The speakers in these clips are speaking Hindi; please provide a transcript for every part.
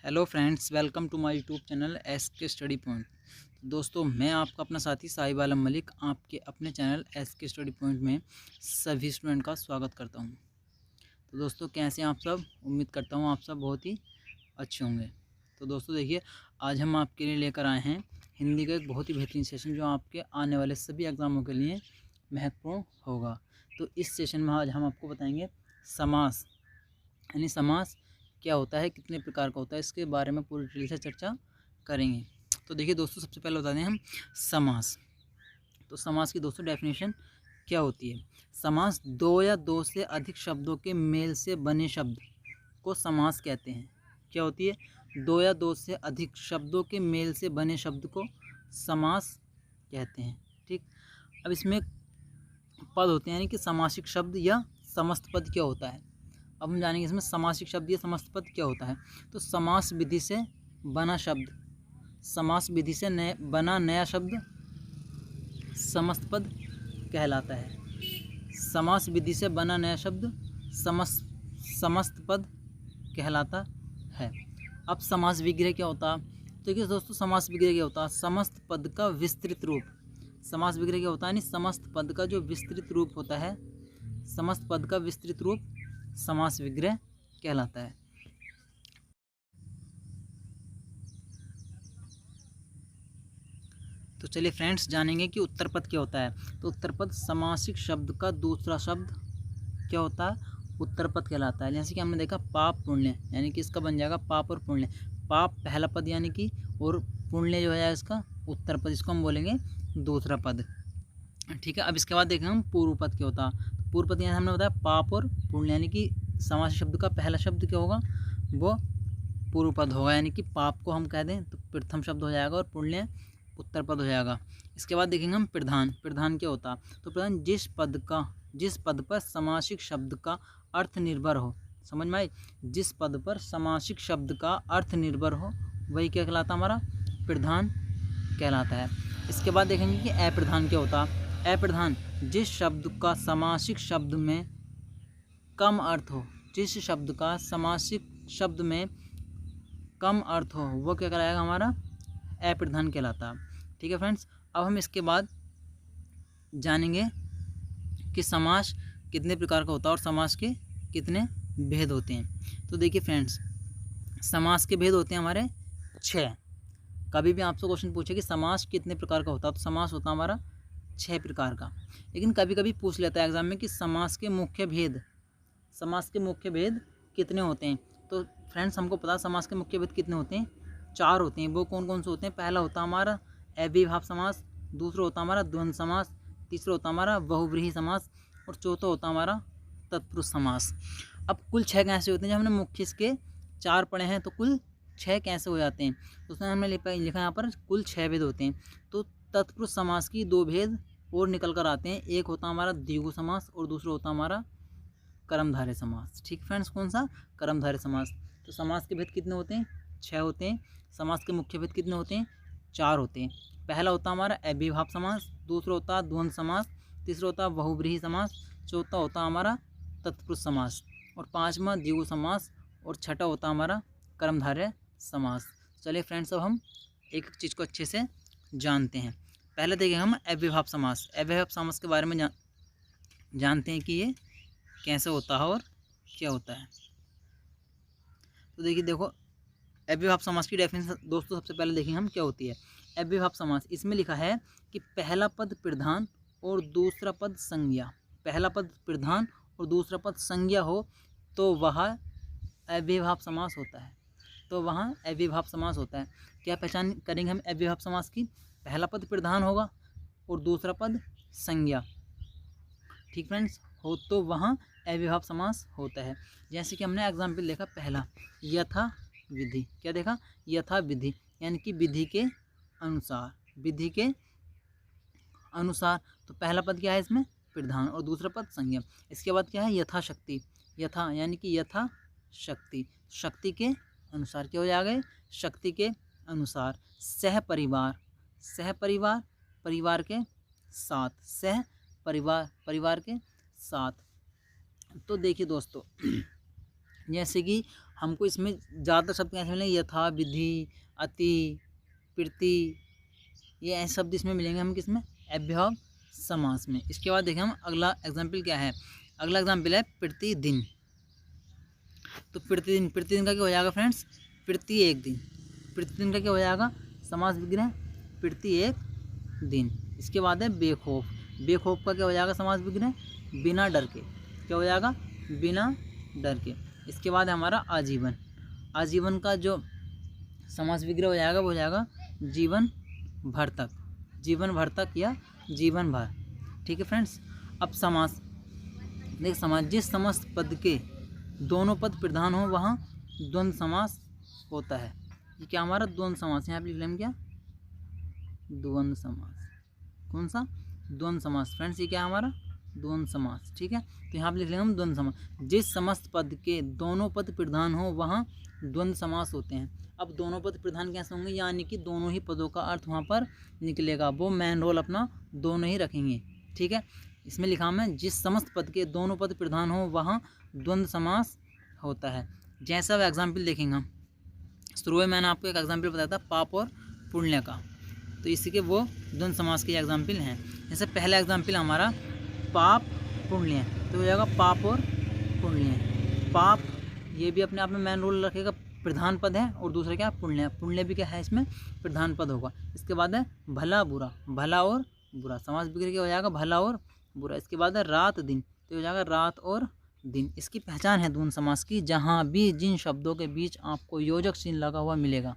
Hello friends, welcome to my YouTube channel S K study point. दोस्तों, मैं आपका अपना साथी साहिब आलम मलिक आपके अपने channel S K study point में सभी स्टूडेंट का स्वागत करता हूं। तो दोस्तों, कैसे हैं आप सब? उम्मीद करता हूं आप सब बहुत ही अच्छे होंगे। तो दोस्तों देखिए, आज हम आपके लिए लेकर आए हैं हिंदी का एक बहुत ही बेहतरीन सेशन जो आपके आने वाले सभी एग्ज़ामों के लिए महत्वपूर्ण होगा। तो इस सेशन में आज हम आपको बताएंगे समास, यानी समास क्या होता है, कितने प्रकार का होता है, इसके बारे में पूरी डिटेल से चर्चा करेंगे। तो देखिए दोस्तों, सबसे पहले बता दें हम समास। तो समास की दोस्तों डेफिनेशन क्या होती है? समास दो या दो से अधिक शब्दों के मेल से बने शब्द को समास कहते हैं। क्या होती है? दो या दो से अधिक शब्दों के मेल से बने शब्द को समास कहते हैं। ठीक, अब इसमें पद होते हैं, यानी कि समासिक शब्द या समस्त पद क्या होता है। अब हम जानेंगे इसमें समासिक शब्द या समस्त पद क्या होता है। तो समास विधि से बना शब्द, समास विधि से बना नया शब्द समस्त पद कहलाता है। समास विधि से बना नया शब्द समस्त पद कहलाता है। अब समास विग्रह क्या होता है? तो देखिए दोस्तों, समास विग्रह क्या होता है? समस्त पद का विस्तृत रूप। समास विग्रह क्या होता है? यानी समस्त पद का जो विस्तृत रूप होता है, समस्त पद का विस्तृत रूप समास विग्रह कहलाता है। तो चलिए फ्रेंड्स, जानेंगे कि उत्तर पद क्या होता है। तो उत्तर पद समासिक शब्द का दूसरा शब्द क्या होता है? उत्तर पद कहलाता है। जैसे कि हमने देखा पाप पुण्य, यानी कि इसका बन जाएगा पाप और पुण्य। पाप पहला पद यानी कि, और पुण्य जो है इसका उत्तर पद, इसको हम बोलेंगे दूसरा पद। ठीक है, अब इसके बाद देखें हम पूर्व पद क्या होता है। पूर्व पद यहाँ हमने बताया पाप और पुण्य, यानी कि समासिक शब्द का पहला शब्द क्या होगा? वो पूर्व पद होगा, यानी कि पाप को हम कह दें तो प्रथम शब्द हो जाएगा और पुण्य उत्तर पद हो जाएगा। इसके बाद देखेंगे हम प्रधान। प्रधान क्या होता? तो प्रधान जिस पद पर समासिक शब्द का अर्थ निर्भर हो। समझ में आई? जिस पद पर समासिक शब्द का अर्थ निर्भर हो वही क्या कहलाता? हमारा प्रधान कहलाता है। इसके बाद देखेंगे कि अप्रधान क्या होता? अप्रधान जिस शब्द का समासिक शब्द में कम अर्थ हो, जिस शब्द का समासिक शब्द में कम अर्थ हो वो क्या कहलाएगा? हमारा अप्रधान कहलाता। ठीक है फ्रेंड्स, अब हम इसके बाद जानेंगे कि समास कितने प्रकार का होता है और समास के कितने भेद होते हैं। तो देखिए फ्रेंड्स, समास के भेद होते हैं हमारे 6। कभी भी आपसे क्वेश्चन पूछे कि समास कितने प्रकार का होता है, तो समास होता है हमारा 6 प्रकार का। लेकिन कभी कभी पूछ लेता है एग्जाम में कि समास के मुख्य भेद कितने होते हैं। तो फ्रेंड्स, हमको पता समास के मुख्य भेद कितने होते हैं? 4 होते हैं। वो कौन कौन से होते हैं? पहला होता है हमारा अव्ययीभाव समास, दूसरा होता है हमारा द्वंद्व समास, तीसरा होता है हमारा बहुव्रीहि समास, और चौथा होता है हमारा तत्पुरुष समास। अब कुल 6 कैसे होते हैं? जब हमने मुख्य इसके 4 पढ़े हैं तो कुल 6 कैसे हो जाते हैं? तो उसमें हमने लिखा यहाँ पर कुल 6 भेद होते हैं। तो तत्पुरुष समास की 2 भेद और निकल कर आते हैं। एक होता हमारा द्विगु समास और दूसरा होता हमारा कर्मधारय समास। ठीक फ्रेंड्स, कौन सा? कर्मधारय समास। तो समास के भेद कितने होते हैं? 6 होते हैं। समास के मुख्य भेद कितने होते हैं? 4 होते हैं। पहला होता है हमारा अव्ययीभाव समास, दूसरा होता है द्वंद्व समास, तीसरा होता है बहुव्रीहि समास, चौथा होता है हमारा तत्पुरुष समास, और 5वां द्विगु समास, और छठा होता है हमारा कर्मधारय समास। चलिए फ्रेंड्स, अब हम एक एक चीज़ को अच्छे से जानते हैं। पहले देखें हम अव्ययीभाव समास। अव्ययीभाव समास के बारे में जानते हैं कि ये कैसे होता है और क्या होता है। तो देखो अव्ययीभाव समास की डेफिनेशन दोस्तों सबसे पहले देखेंगे हम क्या होती है। अव्ययीभाव समास, इसमें लिखा है कि पहला पद प्रधान और दूसरा पद संज्ञा। पहला पद प्रधान और दूसरा पद संज्ञा हो तो वह अव्ययीभाव समास होता है। तो वहाँ अव्ययीभाव समास होता है। क्या पहचान करेंगे हम अव्ययीभाव समास की? पहला पद प्रधान होगा और दूसरा पद संज्ञा। ठीक फ्रेंड्स, हो तो वहाँ अव्ययीभाव समास होता है। जैसे कि हमने एग्जाम्पल देखा पहला, यथा विधि। क्या देखा? यथा विधि, यानी कि विधि के अनुसार। विधि के अनुसार, तो पहला पद क्या है इसमें? प्रधान और दूसरा पद संज्ञा। इसके बाद क्या है? यथाशक्ति। यथा यानी कि यथा शक्ति, शक्ति के अनुसार क्या हो जाएगा? शक्ति के अनुसार। सह परिवार, सह परिवार, परिवार के साथ, सह परिवार, परिवार के साथ। तो देखिए दोस्तों जैसे कि हमको इसमें ज़्यादा शब्द कैसे मिलेंगे, यथा, विधि, अति, प्रति, ये ऐसे शब्द इसमें मिलेंगे हम किसमें, अव्ययभाव समास में। इसके बाद देखें हम अगला एग्जाम्पल क्या है। अगला एग्जाम्पल है प्रतिदिन। तो प्रतिदिन, प्रतिदिन का क्या हो जाएगा फ्रेंड्स, प्रति एक दिन। प्रतिदिन का क्या हो जाएगा, समास विग्रह प्रति एक दिन। इसके बाद है बेखौफ। बेखौफ का क्या हो जाएगा समास विग्रह, बिना डर के। क्या हो जाएगा, बिना डर के। इसके बाद है हमारा आजीवन। आजीवन का जो समास विग्रह हो जाएगा वो हो जाएगा जीवन भर तक। जीवन भर तक या जीवन भर। ठीक है फ्रेंड्स। अब समास देख, समास जिस समस्त पद के दोनों पद प्रधान हो वहाँ द्वंद्व समास होता है। ये क्या हमारा द्वंद्व समास, यहाँ पे लिख लें क्या, द्वंद्व समास। कौन सा, द्वंद्व समास फ्रेंड्स, ये क्या हमारा द्वंद्व समास। ठीक है, तो यहाँ पे लिख लेंगे हम द्वंद्व समास। जिस समस्त पद के दोनों पद प्रधान हो वहाँ द्वंद्व समास होते हैं। अब दोनों पद प्रधान कैसे होंगे, यानी कि दोनों ही पदों का अर्थ वहाँ पर निकलेगा, वो मेन रोल अपना दोनों ही रखेंगे। ठीक है, इसमें लिखा मैं जिस समस्त पद के दोनों पद प्रधान हो वहाँ द्वंद्व समास होता है। जैसा अब एग्जाम्पल देखेंगे हम, शुरू में मैंने आपको एक एग्जाम्पल बताया था पाप और पुण्य का, तो इसी के वो द्वंद्व समास के एग्जाम्पल हैं। जैसे पहला एग्जाम्पल हमारा पाप पुण्य, तो हो जाएगा पाप और पुण्य। पाप ये भी अपने आप में मेन रोल रखेगा, प्रधान पद है, और दूसरा क्या, पुण्य। पुण्य भी क्या है, इसमें प्रधान पद होगा। इसके बाद है भला बुरा, भला और बुरा, समास विग्रह क्या हो जाएगा, भला और बुरा। इसके बाद है रात दिन, तो हो जाएगा रात और दिन। इसकी पहचान है द्वंद्व समास की, जहाँ भी जिन शब्दों के बीच आपको योजक चिन्ह लगा हुआ मिलेगा,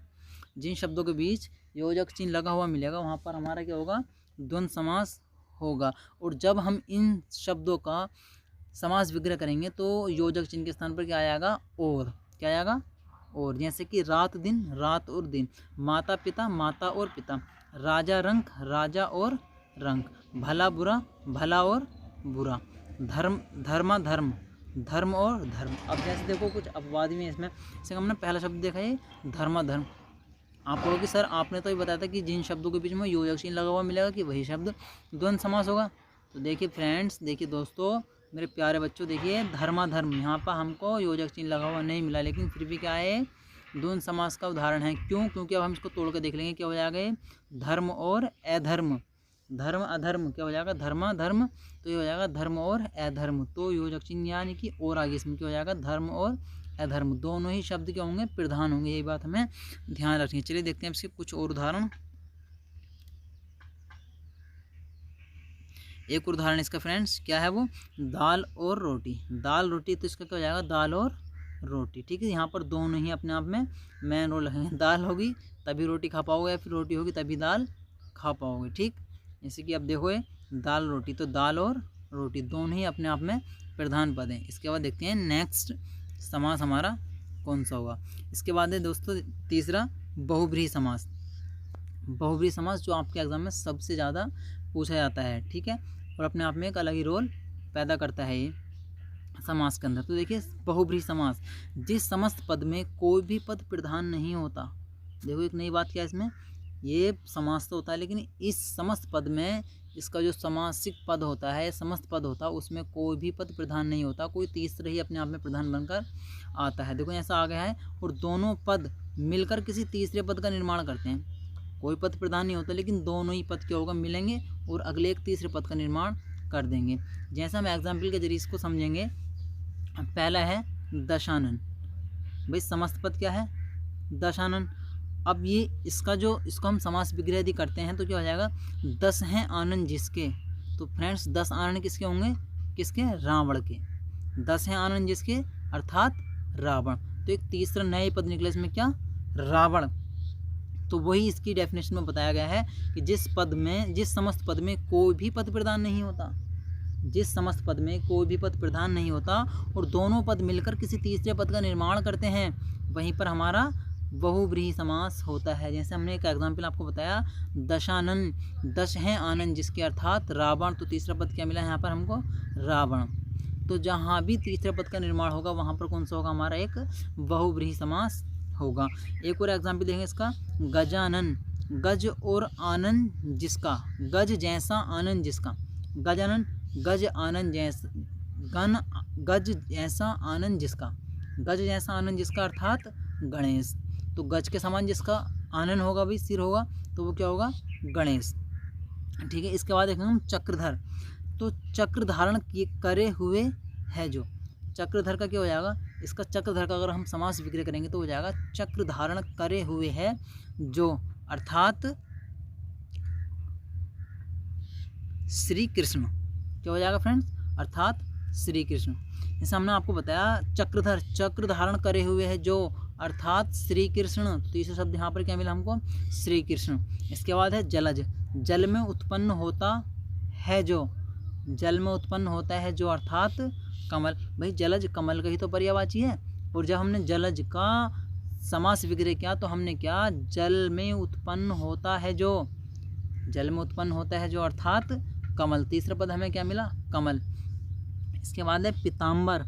जिन शब्दों के बीच योजक चिन्ह लगा हुआ मिलेगा वहाँ पर हमारा क्या होगा, द्वंद्व समास होगा। और जब हम इन शब्दों का समास विग्रह करेंगे तो योजक चिन्ह के स्थान पर क्या आएगा, और। क्या आएगा, और। जैसे कि रात दिन, रात और दिन। माता पिता, माता और पिता। राजा रंक, राजा और रंक। भला बुरा, भला और बुरा। धर्म, धर्मा धर्म, धर्म और धर्म। अब जैसे देखो कुछ अपवादी में इसमें, जैसे हमने पहला शब्द देखा है धर्मा धर्म। आप कहोगे सर आपने तो ये बताया था कि जिन शब्दों के बीच में योजक चिन्ह लगा हुआ मिलेगा कि वही शब्द द्वंद्व समास होगा। तो देखिए फ्रेंड्स, देखिए दोस्तों, मेरे प्यारे बच्चों, देखिए धर्मा धर्म, यहाँ पर हमको योजक चिन्ह लगा हुआ नहीं मिला, लेकिन फिर भी क्या है, द्वंद्व समास का उदाहरण है। क्यों, क्योंकि अब हम इसको तोड़ कर देख लेंगे। क्या हो जाएगा, धर्म और अधर्म। धर्म अधर्म क्या हो जाएगा, धर्मा धर्म, तो ये हो जाएगा धर्म और अधर्म। तो योजक चिन्ह यानी कि और आगे इसमें क्या हो जाएगा, धर्म और अधर्म। दोनों ही शब्द क्या होंगे, प्रधान होंगे, यही बात हमें ध्यान रखनी है। चलिए देखते हैं इसके कुछ और उदाहरण। एक उदाहरण इसका फ्रेंड्स क्या है, वो दाल और रोटी। दाल रोटी, तो इसका क्या हो जाएगा, दाल और रोटी। ठीक है, यहाँ पर दोनों ही अपने आप में मेन रोल रखेंगे। दाल होगी तभी रोटी खा पाओगे, या फिर रोटी होगी तभी दाल खा पाओगे। ठीक, जैसे कि अब देखो ये दाल रोटी, तो दाल और रोटी दोनों ही अपने आप में प्रधान पद हैं। इसके बाद देखते हैं नेक्स्ट समास हमारा कौन सा होगा। इसके बाद है दोस्तों तीसरा बहुब्रीहि समास। बहुब्रीहि समास जो आपके एग्जाम में सबसे ज़्यादा पूछा जाता है। ठीक है, और अपने आप में एक अलग ही रोल पैदा करता है ये समास के अंदर। तो देखिए बहुब्रीहि समास, जिस समस्त पद में कोई भी पद प्रधान नहीं होता। देखो एक नई बात क्या है इसमें, ये समास तो होता है लेकिन इस समस्त पद में इसका जो समासिक पद होता है, समस्त पद होता है, उसमें कोई भी पद प्रधान नहीं होता, कोई तीसरा ही अपने आप में प्रधान बनकर आता है। देखो ऐसा आ गया है, और दोनों पद मिलकर किसी तीसरे पद का निर्माण करते हैं। कोई पद प्रधान नहीं होता लेकिन दोनों ही पद क्या होगा, मिलेंगे और अगले एक तीसरे पद का निर्माण कर देंगे। जैसा हम एग्जाम्पल के जरिए इसको समझेंगे। पहला है दशानन। भाई समस्त पद क्या है, दशानन। अब ये इसको हम समास विग्रह यदि करते हैं तो क्या हो जाएगा, 10 हैं आनंद जिसके। तो फ्रेंड्स 10 आनंद किसके होंगे, किसके, रावण के। 10 हैं आनंद जिसके अर्थात रावण। तो एक तीसरा नए पद निकले इसमें, क्या, रावण। तो वही इसकी डेफिनेशन में बताया गया है कि जिस समस्त पद में कोई भी पद प्रधान नहीं होता, जिस समस्त पद में कोई भी पद प्रधान नहीं होता और दोनों पद मिलकर किसी तीसरे पद का निर्माण करते हैं, वहीं पर हमारा बहुब्रीहि समास होता है। जैसे हमने एक एग्जाम्पल आपको बताया, दशानन, 10 हैं आनंद जिसके अर्थात रावण। तो तीसरा पद क्या मिला यहाँ पर हमको, रावण। तो जहाँ भी तीसरे पद का निर्माण होगा वहाँ पर कौन सा होगा, हमारा एक बहुब्रीहि समास होगा। एक और एग्जाम्पल देखेंगे इसका, गजानन। गज और आनंद जिसका, गज जैसा आनंद जिसका। गजानन, गज आनंद जैसा, गज जैसा आनंद जिसका। गज जैसा आनन जिसका अर्थात गणेश। तो गज के समान जिसका आनन होगा भाई, सिर होगा, तो वो क्या होगा, गणेश। ठीक है, इसके बाद देखेंगे हम चक्रधर। तो चक्र धारण करे हुए है जो, चक्रधर का क्या हो जाएगा, इसका चक्रधर का अगर हम समास विग्रह करेंगे तो हो जाएगा चक्र धारण करे हुए है जो, अर्थात श्री कृष्ण। क्या हो जाएगा फ्रेंड्स, अर्थात श्री कृष्ण। जैसे हमने आपको बताया चक्रधर, चक्र धारण करे हुए है जो, अर्थात श्री कृष्ण। तो तीसरा शब्द यहाँ पर क्या मिला हमको, श्री कृष्ण। इसके बाद है जलज, जल में उत्पन्न होता है जो, जल में उत्पन्न होता है जो, अर्थात कमल। भाई जलज कमल का ही तो पर्यायवाची है, और जब हमने जलज का समास विग्रह किया तो हमने क्या, जल में उत्पन्न होता है जो, जल में उत्पन्न होता है जो, अर्थात कमल। तीसरा पद हमें क्या मिला, कमल। इसके बाद है पीताम्बर,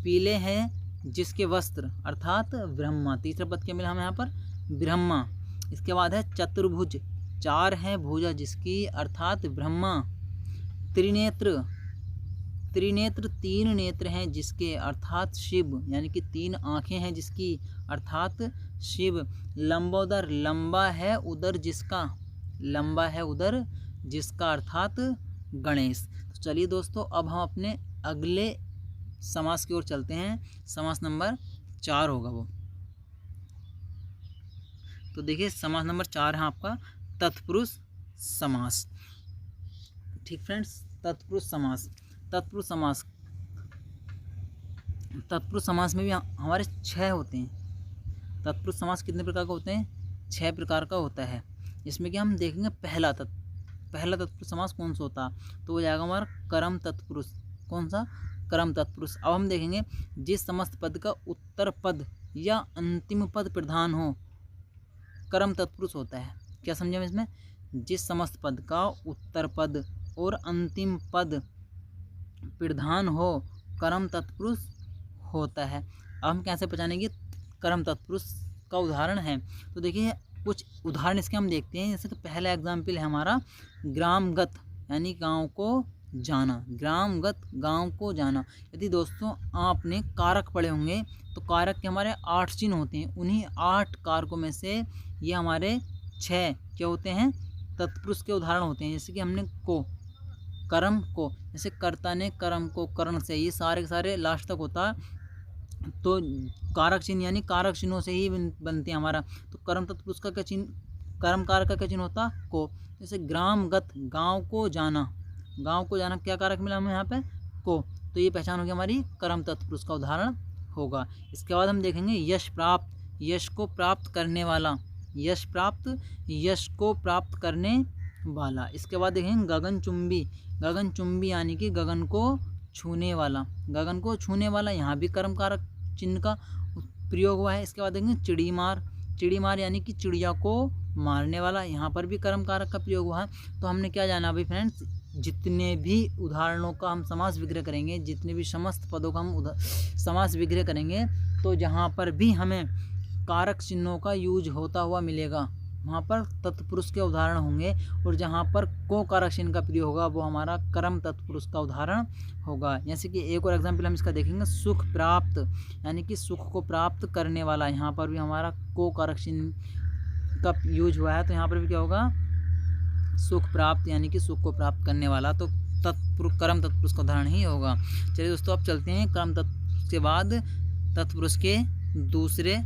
पीले हैं जिसके वस्त्र, अर्थात ब्रह्मा। तीसरा पद क्या मिला हमें यहाँ पर, ब्रह्मा। इसके बाद है चतुर्भुज, चार हैं भुजा जिसकी, अर्थात ब्रह्मा। त्रिनेत्र, त्रिनेत्र तीन नेत्र हैं जिसके, अर्थात शिव, यानी कि तीन आँखें हैं जिसकी, अर्थात शिव। लंबोदर, लंबा है उदर जिसका, लंबा है उदर जिसका, अर्थात गणेश। तो चलिए दोस्तों, अब हम अपने अगले समास की ओर चलते हैं। समास नंबर 4 होगा वो। तो देखिए समास नंबर 4 है आपका तत्पुरुष समास। ठीक फ्रेंड्स, तत्पुरुष समास। तत्पुरुष समास, तत्पुरुष समास में भी हमारे 6 होते हैं। तत्पुरुष समास कितने प्रकार का होते हैं, 6 प्रकार का होता है। जिसमें कि हम देखेंगे पहला तत्पुरुष समास कौन सा होता, तो वो जाएगा हमारा कर्म तत्पुरुष। कौन सा, कर्म तत्पुरुष। अब हम देखेंगे जिस समस्त पद का उत्तर पद या अंतिम पद प्रधान हो, कर्म तत्पुरुष होता है। क्या समझे हम इसमें, जिस समस्त पद का उत्तर पद और अंतिम पद प्रधान हो, कर्म तत्पुरुष होता है। अब हम कैसे पहचानेंगे कर्म तत्पुरुष का उदाहरण है, तो देखिए कुछ उदाहरण इसके हम देखते हैं। जैसे कि पहला एग्जाम्पल है हमारा ग्रामगत, यानी गांव को जाना। ग्रामगत, गांव को जाना। यदि दोस्तों आपने कारक पढ़े होंगे तो कारक के हमारे 8 चिन्ह होते हैं। उन्हीं 8 कारकों में से ये हमारे 6 क्या होते हैं, तत्पुरुष के उदाहरण होते हैं। जैसे कि हमने को, कर्म को, जैसे कर्ता ने कर्म को कर्ण से, ये सारे के सारे लास्ट तक होता है। तो कारक चिन्ह यानी कारक चिन्हों से ही बनते हैं हमारा। तो कर्म तत्पुरुष का क्या चिन्ह, कर्म कारक का क्या चिन्ह होता, को। जैसे ग्रामगत, गांव को जाना, गांव को जाना क्या कारक मिला हमें यहाँ पे, को। तो ये पहचान होगी हमारी कर्म तत्पुरुष का उदाहरण होगा। इसके बाद हम देखेंगे यश प्राप्त, यश को प्राप्त करने वाला। यश प्राप्त, यश को प्राप्त करने वाला। इसके बाद देखेंगे गगनचुंबी, गगनचुंबी यानी कि गगन को छूने वाला। गगन को छूने वाला, यहाँ भी कर्म कारक चिन्ह का प्रयोग हुआ है। इसके बाद देखेंगे चिड़ीमार, चिड़ीमार यानी कि चिड़िया को मारने वाला, यहाँ पर भी कर्म कारक का प्रयोग हुआ है। तो हमने क्या जाना अभी फ्रेंड्स, जितने भी उदाहरणों का हम समास विग्रह करेंगे, जितने भी समस्त पदों का हम समास विग्रह करेंगे, तो जहाँ पर भी हमें कारक चिन्हों का यूज होता हुआ मिलेगा वहाँ पर तत्पुरुष के उदाहरण होंगे, और जहाँ पर को कारक चिन्ह का प्रयोग होगा वो हमारा कर्म तत्पुरुष का उदाहरण होगा। जैसे कि एक और एग्जाम्पल हम इसका देखेंगे, सुख प्राप्त यानी कि सुख को प्राप्त करने वाला। यहाँ पर भी हमारा को कारक चिन्ह का यूज हुआ है, तो यहाँ पर भी क्या होगा, सुख प्राप्त यानी कि सुख को प्राप्त करने वाला। तो कर्म तत्पुरुष का उदाहरण ही होगा। चलिए दोस्तों, अब चलते हैं कर्म तत्पुरुष के बाद तत्पुरुष के दूसरे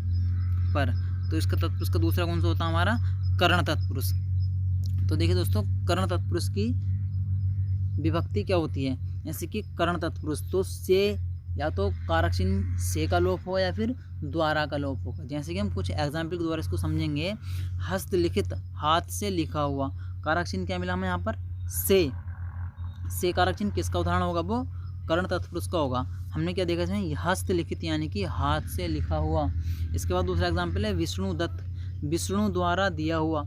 पर। तो इसका तत्पुरुष का दूसरा कौन सा होता है हमारा, कर्ण तत्पुरुष। तो देखिए दोस्तों, कर्ण तत्पुरुष की विभक्ति क्या होती है। जैसे कि कर्ण तत्पुरुष, तो से या तो कारक चिन्ह से का लोप हो या फिर द्वारा का लोप होगा। जैसे कि हम कुछ एग्जाम्पल के द्वारा इसको समझेंगे। हस्तलिखित, हाथ से लिखा हुआ, कारक चिन्ह क्या मिला हमें यहाँ पर, से कारक चिन्ह किसका उदाहरण होगा, वो कर्ण तत्पुरुष का होगा। हमने क्या देखा इसमें, हस्तलिखित यानी कि हाथ से लिखा हुआ। इसके बाद दूसरा एग्जाम्पल है विष्णुदत्त, विष्णु द्वारा दिया हुआ।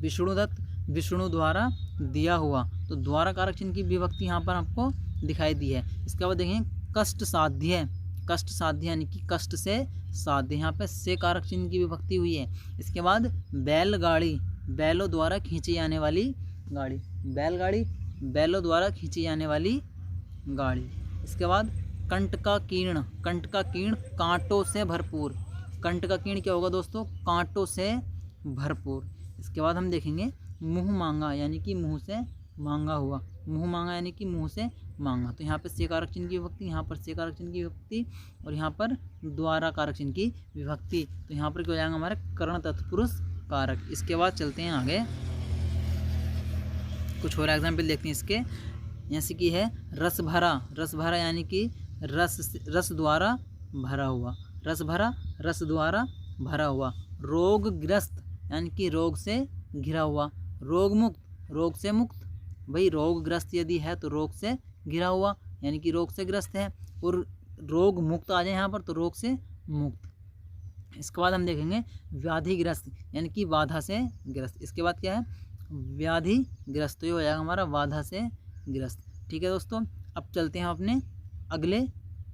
विष्णुदत्त, विष्णु द्वारा दिया हुआ। तो द्वारा कारक चिन्ह की विभक्ति यहाँ पर आपको दिखाई दी है। इसके बाद देखें कष्ट साध्य, कष्ट साध्य यानी कि कष्ट से साध्य, यहाँ पे से कारक चिन्ह की विभक्ति हुई है। इसके बाद बैलगाड़ी, बैलों द्वारा खींची जाने वाली गाड़ी। बैलगाड़ी, बैलों द्वारा खींची जाने वाली गाड़ी। इसके बाद कंट का कीर्ण, कंट का कीर्ण कांटों से भरपूर। कंट का कीर्ण क्या होगा दोस्तों, कांटों से भरपूर। इसके बाद हम देखेंगे मुँह मांगा, यानी कि मुँह से मांगा हुआ। मुँह मांगा यानी कि मुँह से मांगा। तो यहाँ पर से कारक चिन्ह की विभक्ति, यहाँ पर से कारक चिन्ह की विभक्ति और यहाँ पर द्वारा कारक चिन्ह की विभक्ति। तो यहाँ पर क्या हो जाएगा हमारे कर्ण तत्पुरुष कारक। इसके बाद चलते हैं आगे, कुछ और एग्जाम्पल देखते हैं इसके। जैसे कि है रस भरा, रस भरा यानी कि रस द्वारा भरा हुआ, रस भरा रस द्वारा भरा हुआ। रोगग्रस्त यानी कि रोग से घिरा हुआ। रोग मुक्त, रोग से मुक्त। भाई रोगग्रस्त यदि है तो रोग से घिरा हुआ यानी कि रोग से ग्रस्त है, और रोग मुक्त आ जाए यहाँ पर तो रोग से मुक्त। इसके बाद हम देखेंगे व्याधिग्रस्त यानी कि बाधा से ग्रस्त। इसके बाद क्या है, व्याधिग्रस्त, तो ये हो जाएगा हमारा बाधा से ग्रस्त। ठीक है दोस्तों, अब चलते हैं अपने अगले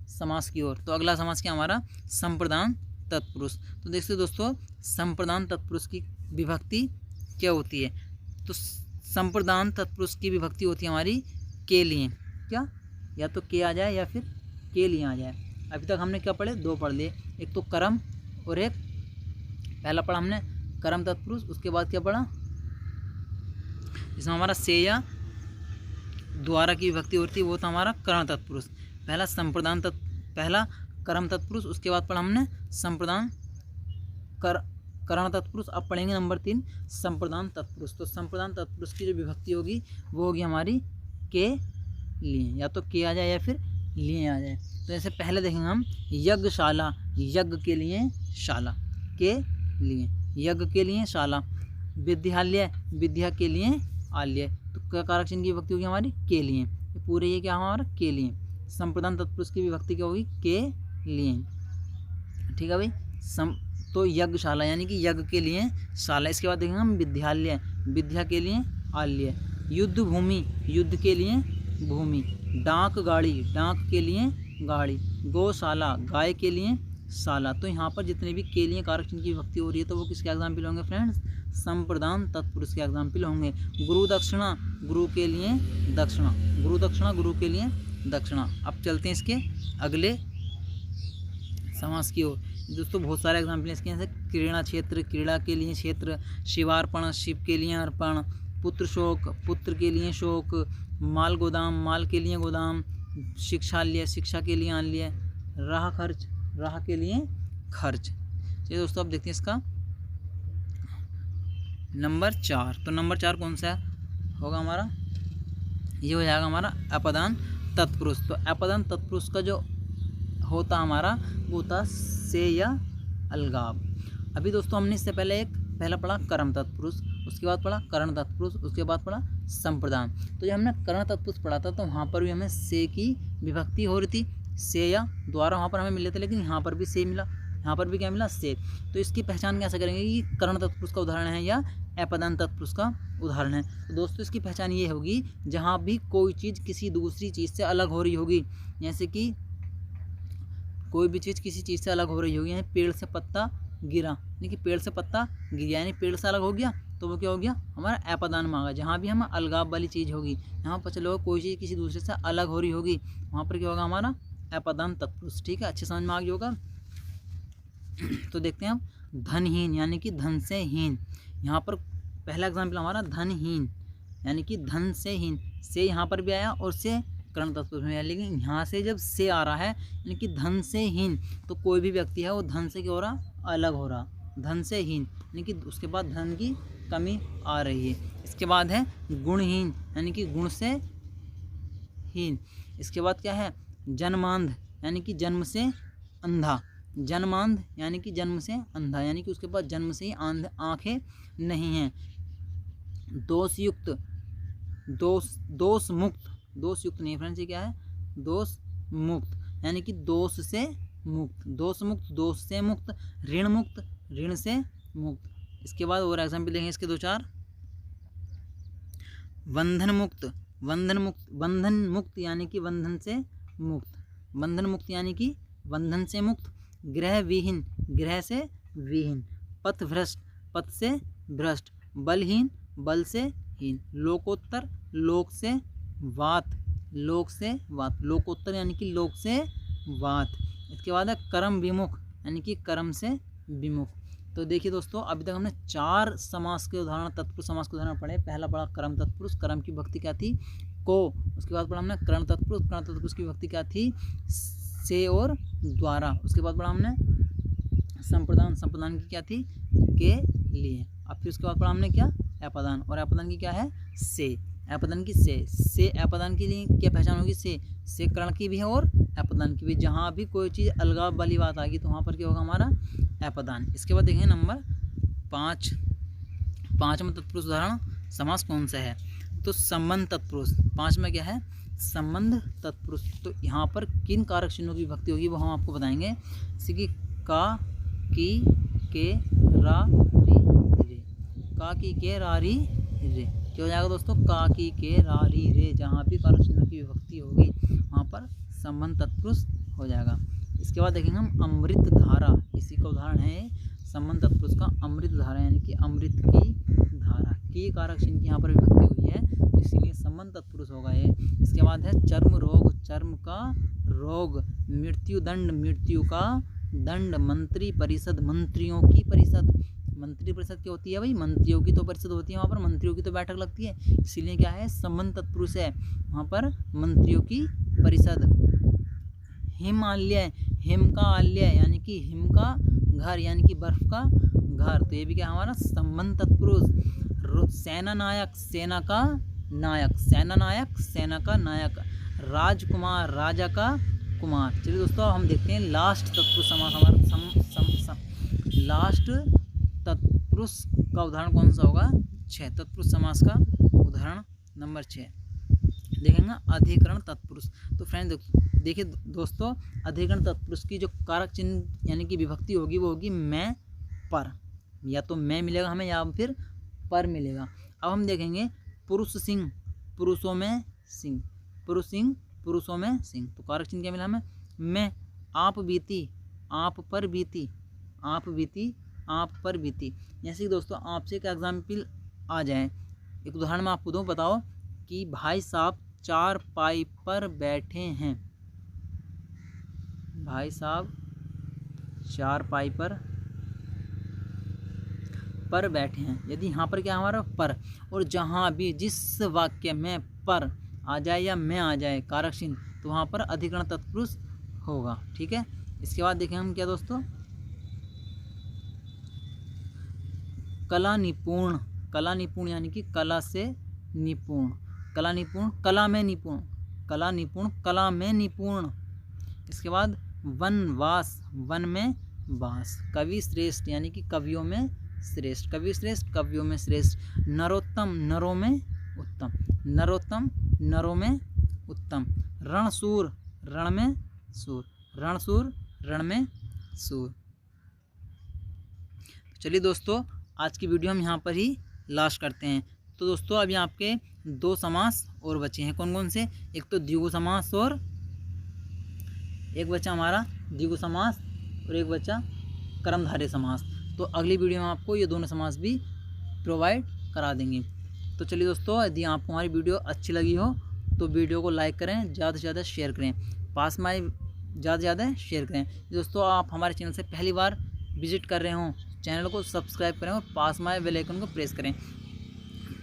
समास की ओर। तो अगला समास क्या हमारा, संप्रदान तत्पुरुष। तो देखते दोस्तों संप्रदान तत्पुरुष की विभक्ति क्या होती है। तो संप्रदान तत्पुरुष की विभक्ति होती है हमारी के लिए। क्या, या तो के आ जाए या फिर के लिए आ जाए। अभी तक हमने क्या पढ़े, दो पढ़ लिए, एक तो कर्म और एक पहला पढ़ा हमने कर्म तत्पुरुष। उसके बाद क्या पढ़ा, इसमें हमारा से या द्वारा की विभक्ति होती है, वो था हमारा कर्ण तत्पुरुष। पहला संप्रदान पहला कर्म तत्पुरुष, उसके बाद पढ़ा हमने संप्रदान कर्ण तत्पुरुष। अब पढ़ेंगे नंबर 3 संप्रदान तत्पुरुष। तो संप्रदान तत्पुरुष की जो विभक्ति होगी वो होगी हमारी के लिए, या तो के आ जाए या फिर लिए आ जाए। तो जैसे पहले देखेंगे हम यज्ञशाला, यज्ञ के लिए शाला, के लिए यज्ञ के लिए शाला। विद्यालय, विद्या के लिए आलय, तो क्या कारक चिन्ह की विभक्ति होगी हमारी के लिए। पूरे ये क्या हमारा के लिए। संप्रदान तत्पुरुष की विभक्ति क्या होगी के लिए। ठीक है भाई, तो यज्ञशाला यानी कि यज्ञ के लिए शाला। इसके बाद देखेंगे हम विद्यालय, विद्या के लिए आलय। युद्ध भूमि, युद्ध के लिए भूमि। डाक गाड़ी, डाक के लिए गाड़ी। गौशाला, गाय के लिए शाला। तो यहाँ पर जितने भी के लिए कारक चिन्ह की विभक्ति हो रही है तो वो किसके एग्जाम्पल होंगे फ्रेंड्स, संप्रदान तत्पुरुष के एग्जाम्पल होंगे। गुरु दक्षिणा, गुरु के लिए दक्षिणा। गुरु दक्षिणा, गुरु के लिए दक्षिणा। अब चलते हैं इसके अगले समास की ओर। दोस्तों बहुत सारे एग्जाम्पल इसके, जैसे क्रीड़ा क्षेत्र, क्रीड़ा के लिए क्षेत्र। शिवार्पण, शिव के लिए अर्पण। पुत्र शोक, पुत्र के लिए शोक। माल गोदाम, माल के लिए गोदाम। शिक्षालय, शिक्षा के लिए आलय। राह खर्च, राह के लिए खर्च। चलिए दोस्तों अब देखते हैं इसका नंबर 4। तो नंबर 4 कौन सा होगा हमारा, ये हो जाएगा हमारा अपदान तत्पुरुष। तो अपदान तत्पुरुष का जो होता हमारा वो होता से या अलगाव। अभी दोस्तों हमने इससे पहले पहला पढ़ा कर्म तत्पुरुष, उसके बाद पढ़ा कर्ण तत्पुरुष, उसके बाद पढ़ा संप्रदान। तो जब हमने कर्ण तत्पुरुष पढ़ा था तो वहाँ पर भी हमें से की विभक्ति हो रही थी, से या द्वारा वहाँ पर हमें मिले थे, लेकिन यहाँ पर भी से मिला, यहाँ पर भी क्या मिला, से। तो इसकी पहचान कैसे करेंगे कि कर्ण तत्पुरुष का उदाहरण है या अपदान तत्पुरुष का उदाहरण है। तो दोस्तों इसकी पहचान ये होगी जहाँ भी कोई चीज़ किसी दूसरी चीज़ से अलग हो रही होगी, जैसे कि कोई भी चीज़ किसी चीज़ से अलग हो रही होगी। यानी पेड़ से पत्ता गिरा, यानी कि पेड़ से पत्ता गिर यानी पेड़ से अलग हो गया, तो वो क्या हो गया हमारा अपदान मांगा। जहाँ भी हम अलगाव वाली चीज़ होगी, यहाँ पर चलो कोई चीज़ किसी दूसरे से अलग हो रही होगी, वहाँ पर क्या होगा हमारा अपदान तत्पुरुष। ठीक है, अच्छे समझ में आ गया होगा। तो देखते हैं हम धनहीन यानी कि धन से हीन। यहाँ पर पहला एग्जाम्पल हमारा धनहीन यानी कि धन से हीन। से यहाँ पर भी आया और से कर्ण तत्पुरुष में आया, लेकिन यहाँ से जब से आ रहा है यानी कि धन से हीन, तो कोई भी व्यक्ति है वो धन से क्या हो रहा, अलग हो रहा, धन से हीन यानी कि उसके बाद धन की कमी आ रही है। इसके बाद है गुणहीन यानी कि गुण से हीन। इसके बाद क्या है जन्मांध यानी कि जन्म से अंधा। जन्मांध यानी कि जन्म से अंधा, यानी कि उसके पास जन्म से ही आंखें नहीं हैं। दोषयुक्त, दोष मुक्त, दोष युक्त नहीं फ्रेंड्स, ये क्या है दोष मुक्त यानी कि दोष से मुक्त। दोष मुक्त, दोष से मुक्त। ऋण मुक्त, ऋण से मुक्त। इसके बाद और एग्जाम्पल लेंगे इसके 2-4। बंधन मुक्त, बंधन मुक्त, बंधन मुक्त यानी कि बंधन से मुक्त। बंधन मुक्त यानी कि बंधन से मुक्त। ग्रह विहीन, ग्रह से विहीन। पथ भ्रष्ट, पथ से भ्रष्ट। बलहीन, बल से हीन। लोकोत्तर, लोक से वात, लोक से वात। लोकोत्तर यानी कि लोक से वात। इसके बाद है कर्म विमुख यानी कि कर्म से विमुख। तो देखिए दोस्तों, अभी तक हमने 4 समास के उदाहरण, तत्पुरुष समास के उदाहरण पढ़े। पहला पढ़ा कर्म तत्पुरुष, कर्म की विभक्ति क्या थी, को। उसके बाद पढ़ा हमने कर्ण तत्पुरुष, कर्ण तत्पुरुष की विभक्ति क्या थी, से और द्वारा। उसके बाद पढ़ा हमने संप्रदान, संप्रदान की क्या थी, के लिए। अब फिर उसके बाद पढ़ा हमने क्या, अपदान, और अपदान की क्या है, से। अपदान की से अपदान के लिए क्या पहचान होगी, से कर्ण की भी है और अपदान की भी। जहाँ भी कोई चीज़ अलगाव वाली बात आ गई तो वहाँ पर क्या होगा हमारा, अपदान। इसके बाद देखें नंबर 5, 5 में तत्पुरुष उदाहरण समास कौन सा है, तो संबंध तत्पुरुष। 5 में क्या है, संबंध तत्पुरुष। तो यहाँ पर किन कारक चिन्हों की विभक्ति होगी वो हम आपको बताएंगे। जैसे कि का, की, के, रा, री, रे। का, की, के, रा, री, रे। क्या हो जाएगा दोस्तों, का, की, के, रा, री, रे। जहाँ भी कारक चिन्हों की विभक्ति होगी वहाँ पर संबंध तत्पुरुष हो जाएगा। इसके बाद देखेंगे हम अमृत धारा, इसी का उदाहरण है संबंध तत्पुरुष का, अमृत धारा यानी कि अमृत की धारा। की कारक चिन्ह की यहाँ पर विभक्ति हुई है तो इसीलिए संबंध तत्पुरुष होगा ये। इसके बाद है चर्म रोग, चर्म का रोग। मृत्यु दंड, मृत्यु का दंड। मंत्री परिषद, मंत्रियों की परिषद। मंत्री परिषद क्या होती है भाई, मंत्रियों की तो परिषद होती है, वहाँ पर मंत्रियों की तो बैठक लगती है, इसीलिए क्या है, संबंध तत्पुरुष है, वहाँ पर मंत्रियों की परिषद। हिमालय, हिम का आलय यानी कि हिम का घर यानी कि बर्फ का घर, तो ये भी क्या हमारा संबंध तत्पुरुष। सेना नायक, सेना का नायक, सेना नायक, सेना का नायक। राजकुमार, राजा का कुमार। चलिए दोस्तों हम देखते हैं लास्ट तत्पुरुष समास हमारा लास्ट तत्पुरुष का उदाहरण कौन सा होगा, 6 तत्पुरुष समास का उदाहरण नंबर 6 देखेंगे, अधिकरण तत्पुरुष। तो फ्रेंड देखिए दोस्तों, अधिकरण तत्पुरुष की जो कारक चिन्ह यानी कि विभक्ति होगी वो होगी मैं, पर। या तो मैं मिलेगा हमें या फिर पर मिलेगा। अब हम देखेंगे पुरुष सिंह, पुरुषों में सिंह, पुरुष सिंह, पुरुषों में सिंह। तो कारक चिन्ह क्या मिला हमें, मैं। आप बीती, आप पर बीती, आप बीती, आप पर बीती। जैसे कि दोस्तों आपसे एक एग्जाम्पल आ जाए, एक उदाहरण मैं आपको दूँ, बताओ कि भाई साहब 4 पाई पर बैठे हैं। भाई साहब 4 पाई पर बैठे हैं। यदि यहाँ पर क्या हमारा पर, और जहाँ भी जिस वाक्य में पर आ जाए या मैं आ जाए कारक चिन्ह तो वहाँ पर अधिकरण तत्पुरुष होगा। ठीक है, इसके बाद देखें हम क्या दोस्तों, कला निपुण, कला निपुण यानी कि कला से निपुण, कला निपुण, कला में निपुण, कला निपुण, कला में निपुण। इसके बाद वनवास, वन में वास। कवि श्रेष्ठ यानी कि कवियों में श्रेष्ठ, कवि श्रेष्ठ, कवियों में श्रेष्ठ। नरोत्तम, नरों में उत्तम, नरोत्तम, नरों में उत्तम। रणशूर, रण में सूर, रणशूर, रण में सूर। चलिए दोस्तों आज की वीडियो हम यहाँ पर ही लास्ट करते हैं। तो दोस्तों अभी आपके 2 समास और बचे हैं, कौन कौन से, एक तो द्विगु समास और एक बचा हमारा द्विगु समास और एक बचा कर्मधारय समास। तो अगली वीडियो में आपको ये दोनों समास भी प्रोवाइड करा देंगे। तो चलिए दोस्तों, यदि आपको हमारी वीडियो अच्छी लगी हो तो वीडियो को लाइक करें, ज़्यादा से ज़्यादा शेयर करें, पास में ज़्यादा से ज़्यादा शेयर करें। दोस्तों आप हमारे चैनल से पहली बार विजिट कर रहे हों, चैनल को सब्सक्राइब करें और पास में बेल आइकन को प्रेस करें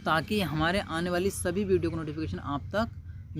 ताकि हमारे आने वाली सभी वीडियो का नोटिफिकेशन आप तक